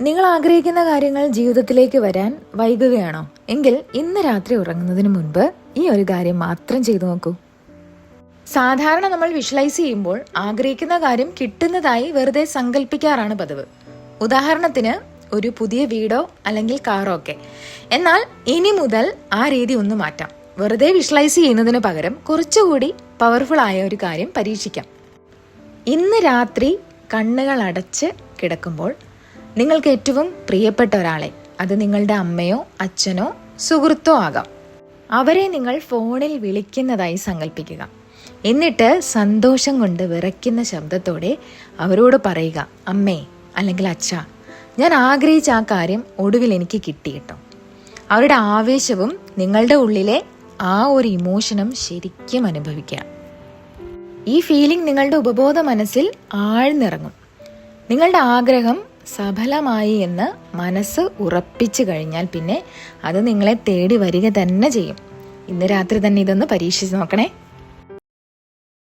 നിങ്ങൾ ആഗ്രഹിക്കുന്ന കാര്യങ്ങൾ ജീവിതത്തിലേക്ക് വരാൻ വൈകുകയാണോ? എങ്കിൽ ഇന്ന് രാത്രി ഉറങ്ങുന്നതിന് മുൻപ് ഈ ഒരു കാര്യം മാത്രം ചെയ്തു നോക്കൂ. സാധാരണ നമ്മൾ വിഷ്വലൈസ് ചെയ്യുമ്പോൾ ആഗ്രഹിക്കുന്ന കാര്യം കിട്ടുന്നതായി വെറുതെ സങ്കല്പിക്കാറാണ് പതിവ്. ഉദാഹരണത്തിന് ഒരു പുതിയ വീടോ അല്ലെങ്കിൽ കാറോ ഒക്കെ. എന്നാൽ ഇനി മുതൽ ആ രീതി ഒന്ന് മാറ്റാം. വെറുതെ വിഷ്വലൈസ് ചെയ്യുന്നതിന് പകരം കുറച്ചുകൂടി പവർഫുൾ ആയ ഒരു കാര്യം പരീക്ഷിക്കാം. ഇന്ന് രാത്രി കണ്ണുകൾ അടച്ച് കിടക്കുമ്പോൾ നിങ്ങൾക്ക് ഏറ്റവും പ്രിയപ്പെട്ട ഒരാളെ, അത് നിങ്ങളുടെ അമ്മയോ അച്ഛനോ സുഹൃത്തോ ആകാം, അവരെ നിങ്ങൾ ഫോണിൽ വിളിക്കുന്നതായി സങ്കല്പിക്കുക. എന്നിട്ട് സന്തോഷം കൊണ്ട് വിറയ്ക്കുന്ന ശബ്ദത്തോടെ അവരോട് പറയുക, അമ്മേ അല്ലെങ്കിൽ അച്ഛാ, ഞാൻ ആഗ്രഹിച്ച ആ കാര്യം ഒടുവിൽ എനിക്ക് കിട്ടി കേട്ടോ. അവരുടെ ആവേശവും നിങ്ങളുടെ ഉള്ളിലെ ആ ഒരു ഇമോഷനും ശരിക്കും അനുഭവിക്കുക. ഈ ഫീലിംഗ് നിങ്ങളുടെ ഉപബോധ മനസ്സിൽ ആഴ്ന്നിറങ്ങും. നിങ്ങളുടെ ആഗ്രഹം സഫലമായി എന്ന് മനസ്സ് ഉറപ്പിച്ചു കഴിഞ്ഞാൽ പിന്നെ അത് നിങ്ങളെ തേടി വരിക തന്നെ ചെയ്യും. ഇന്ന് രാത്രി തന്നെ ഇതൊന്ന് പരീക്ഷിച്ച് നോക്കണേ.